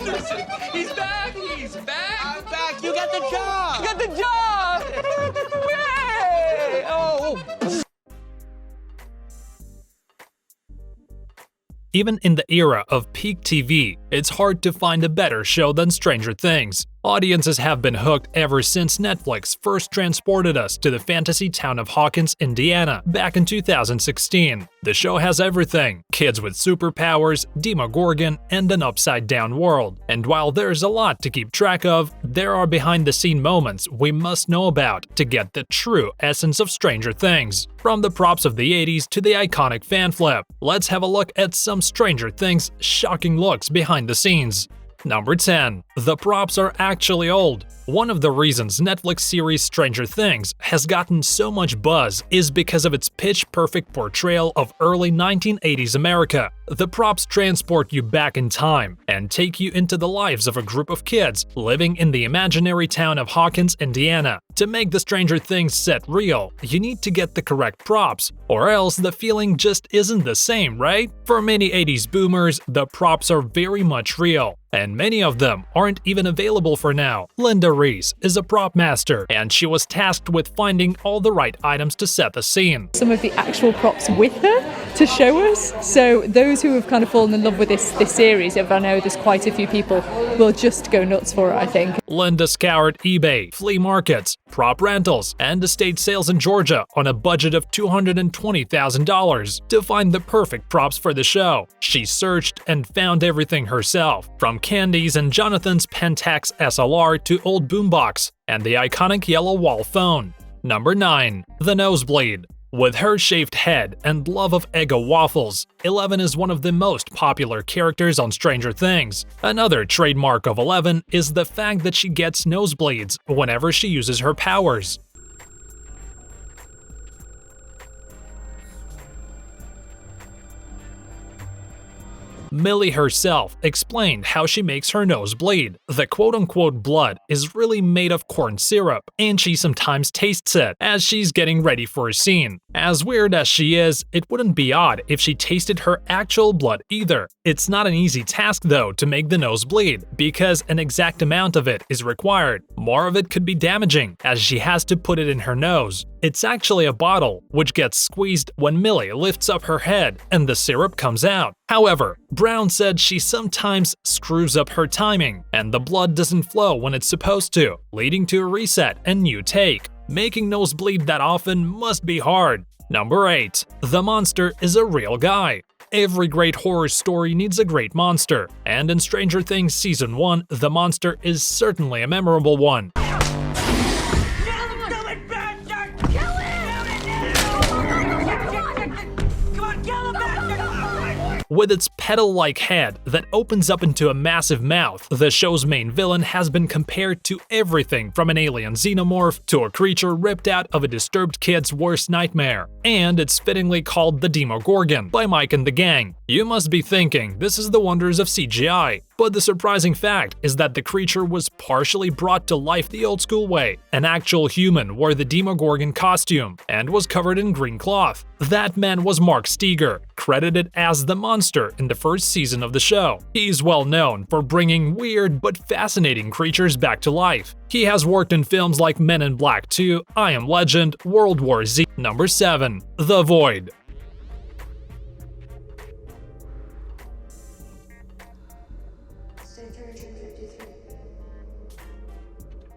Anderson! He's back! He's back! I'm back! You got the job! You got the job! Yay! Oh! Even in the era of peak TV, it's hard to find a better show than Stranger Things. Audiences have been hooked ever since Netflix first transported us to the fantasy town of Hawkins, Indiana, back in 2016. The show has everything: kids with superpowers, Demogorgon, and an upside-down world. And while there's a lot to keep track of, there are behind-the-scene moments we must know about to get the true essence of Stranger Things. From the props of the 80s to the iconic fan flip, let's have a look at some Stranger Things shocking looks behind the scenes. Number 10. The props are actually old. One of the reasons Netflix series Stranger Things has gotten so much buzz is because of its pitch-perfect portrayal of early 1980s America. The props transport you back in time and take you into the lives of a group of kids living in the imaginary town of Hawkins, Indiana. To make the Stranger Things set real, you need to get the correct props, or else the feeling just isn't the same, right? For many 80s boomers, the props are very much real, and many of them aren't even available for now. Linda Reese is a prop master, and she was tasked with finding all the right items to set the scene. Some of the actual props with her to show us, so those who have kind of fallen in love with this series, if I know there's quite a few people, will just go nuts for it, I think. Linda scoured eBay, flea markets, prop rentals, and estate sales in Georgia on a budget of $220,000 to find the perfect props for the show. She searched and found everything herself, from candies and Jonathan's Pentax SLR to old boombox and the iconic yellow wall phone. Number 9. The Nosebleed. With her shaved head and love of Eggo waffles, Eleven is one of the most popular characters on Stranger Things. Another trademark of Eleven is the fact that she gets nosebleeds whenever she uses her powers. Millie herself explained how she makes her nose bleed. The quote-unquote blood is really made of corn syrup, and she sometimes tastes it as she's getting ready for a scene. As weird as she is, it wouldn't be odd if she tasted her actual blood either. It's not an easy task though to make the nose bleed, because an exact amount of it is required. More of it could be damaging, as she has to put it in her nose. It's actually a bottle, which gets squeezed when Millie lifts up her head and the syrup comes out. However, Brown said she sometimes screws up her timing, and the blood doesn't flow when it's supposed to, leading to a reset and new take. Making nosebleed that often must be hard. Number 8. The monster is a real guy. Every great horror story needs a great monster, and in Stranger Things Season 1, the monster is certainly a memorable one. With its petal-like head that opens up into a massive mouth, the show's main villain has been compared to everything from an alien xenomorph to a creature ripped out of a disturbed kid's worst nightmare. And it's fittingly called the Demogorgon by Mike and the gang. You must be thinking, this is the wonders of CGI. But the surprising fact is that the creature was partially brought to life the old-school way. An actual human wore the Demogorgon costume and was covered in green cloth. That man was Mark Steger, credited as the monster in the first season of the show. He's well known for bringing weird but fascinating creatures back to life. He has worked in films like Men in Black 2, I Am Legend, World War Z. Number 7. The Void.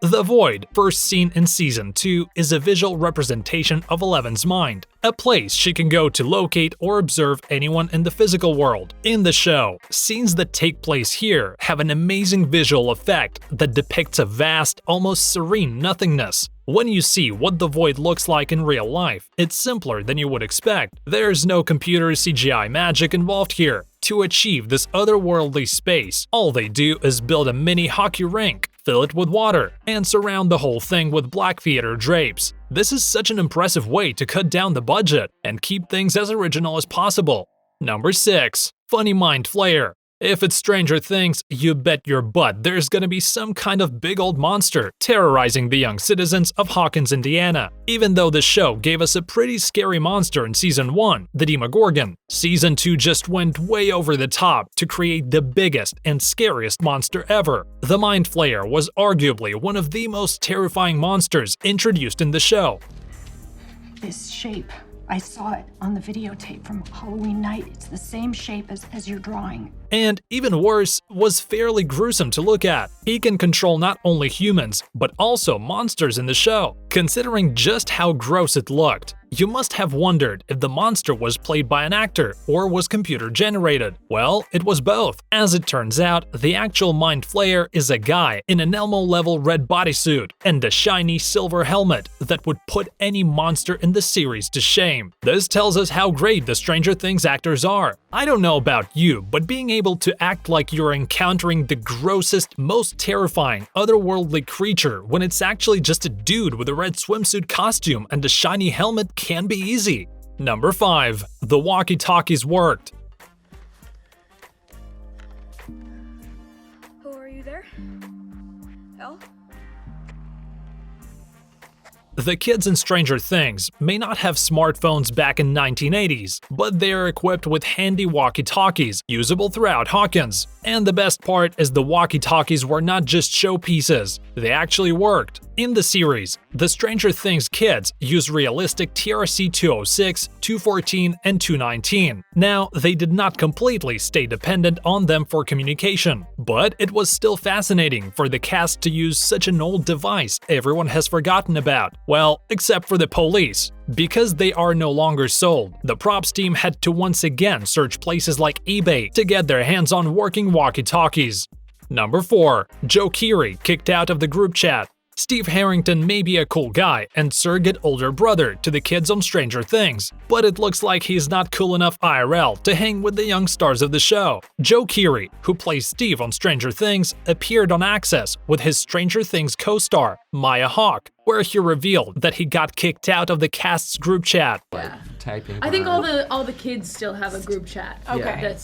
The Void, first seen in Season 2, is a visual representation of Eleven's mind, a place she can go to locate or observe anyone in the physical world. In the show, scenes that take place here have an amazing visual effect that depicts a vast, almost serene nothingness. When you see what the Void looks like in real life, it's simpler than you would expect. There's no computer CGI magic involved here. To achieve this otherworldly space, all they do is build a mini hockey rink, fill it with water, and surround the whole thing with black theater drapes. This is such an impressive way to cut down the budget and keep things as original as possible. Number 6. Funny Mind Flayer. If it's Stranger Things, you bet your butt there's gonna be some kind of big old monster terrorizing the young citizens of Hawkins, Indiana. Even though the show gave us a pretty scary monster in Season 1, the Demogorgon, Season 2 just went way over the top to create the biggest and scariest monster ever. The Mind Flayer was arguably one of the most terrifying monsters introduced in the show. This shape, I saw it on the videotape from Halloween night. It's the same shape as your drawing. And even worse, was fairly gruesome to look at. He can control not only humans, but also monsters in the show. Considering just how gross it looked, you must have wondered if the monster was played by an actor or was computer generated. Well, it was both. As it turns out, the actual Mind Flayer is a guy in an Elmo-level red bodysuit and a shiny silver helmet that would put any monster in the series to shame. This tells us how great the Stranger Things actors are. I don't know about you, but being able to act like you're encountering the grossest, most terrifying, otherworldly creature when it's actually just a dude with a red swimsuit costume and a shiny helmet can be easy. Number 5. The walkie-talkies worked. Who are you there? Elle? The kids in Stranger Things may not have smartphones back in 1980s, but they are equipped with handy walkie-talkies, usable throughout Hawkins. And the best part is the walkie-talkies were not just showpieces, they actually worked. In the series, the Stranger Things kids use realistic TRC-206, 214, and 219. Now, they did not completely stay dependent on them for communication, but it was still fascinating for the cast to use such an old device everyone has forgotten about. Well, except for the police. Because they are no longer sold, the props team had to once again search places like eBay to get their hands on working walkie-talkies. Number 4. Joe Keery kicked out of the group chat. Steve Harrington may be a cool guy and surrogate older brother to the kids on Stranger Things, but it looks like he's not cool enough IRL to hang with the young stars of the show. Joe Keery, who plays Steve on Stranger Things, appeared on Access with his Stranger Things co-star, Maya Hawke, where he revealed that he got kicked out of the cast's group chat. Yeah. I think all the kids still have a group chat. Okay.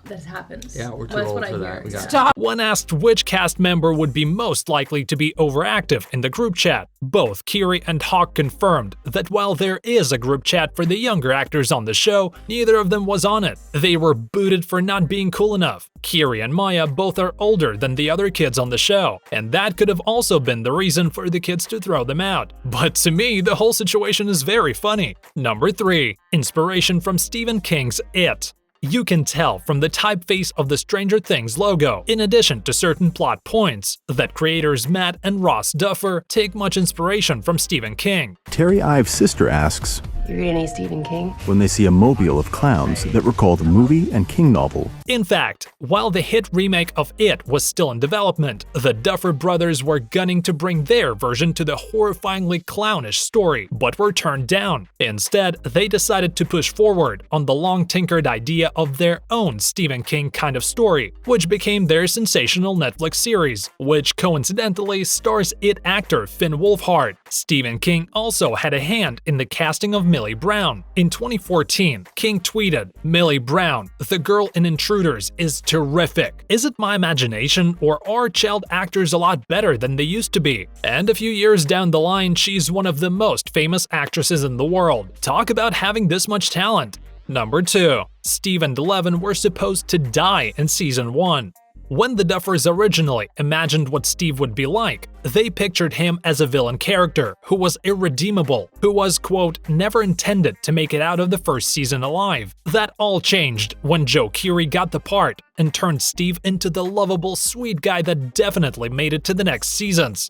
That happens. Yeah, we're too That's old what I for hear. that. We got Stop. When asked which cast member would be most likely to be overactive in the group chat, both Keery and Hawke confirmed that while there is a group chat for the younger actors on the show, neither of them was on it. They were booted for not being cool enough. Keery and Maya both are older than the other kids on the show, and that could have also been the reason for the kids to throw them out. But to me, the whole situation is very funny. Number 3. Inspiration from Stephen King's It. You can tell from the typeface of the Stranger Things logo, in addition to certain plot points, that creators Matt and Ross Duffer take much inspiration from Stephen King. Terry Ives' sister asks, You read any Stephen King? when they see a mobile of clowns that recall the movie and King novel. In fact, while the hit remake of It was still in development, the Duffer brothers were gunning to bring their version to the horrifyingly clownish story, but were turned down. Instead, they decided to push forward on the long-tinkered idea of their own Stephen King kind of story, which became their sensational Netflix series, which coincidentally stars It actor Finn Wolfhard. Stephen King also had a hand in the casting of Millie Brown. In 2014, King tweeted, "Millie Brown, the girl in Intruders, is terrific. Is it my imagination, or are child actors a lot better than they used to be?" And a few years down the line, she's one of the most famous actresses in the world. Talk about having this much talent. Number 2. Steve and Eleven were supposed to die in Season 1. When the Duffers originally imagined what Steve would be like, they pictured him as a villain character who was irredeemable, who was, quote, never intended to make it out of the first season alive. That all changed when Joe Keery got the part and turned Steve into the lovable, sweet guy that definitely made it to the next seasons.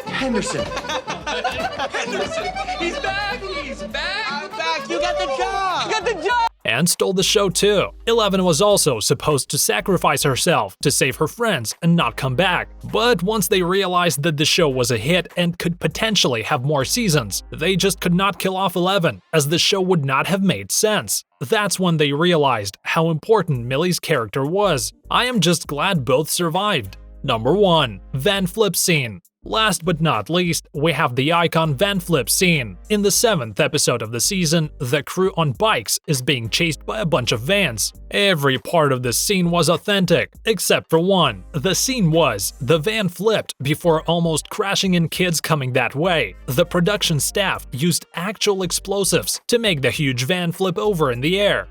Henderson. He's back! He's back! I'm back. You got the job. You got the job! And stole the show too. Eleven was also supposed to sacrifice herself to save her friends and not come back. But once they realized that the show was a hit and could potentially have more seasons, they just could not kill off Eleven, as the show would not have made sense. That's when they realized how important Millie's character was. I am just glad both survived. Number 1. Van Flip Scene. Last but not least, we have the icon van flip scene. In the 7th episode of the season, the crew on bikes is being chased by a bunch of vans. Every part of the scene was authentic, except for one. The scene was, the van flipped before almost crashing in kids coming that way. The production staff used actual explosives to make the huge van flip over in the air.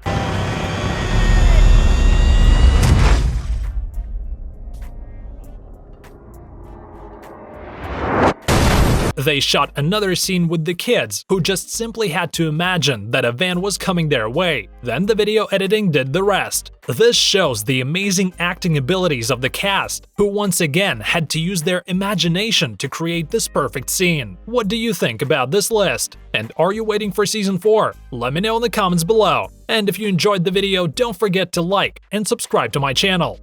They shot another scene with the kids, who just simply had to imagine that a van was coming their way. Then the video editing did the rest. This shows the amazing acting abilities of the cast, who once again had to use their imagination to create this perfect scene. What do you think about this list? And are you waiting for season 4? Let me know in the comments below. And if you enjoyed the video, don't forget to like and subscribe to my channel.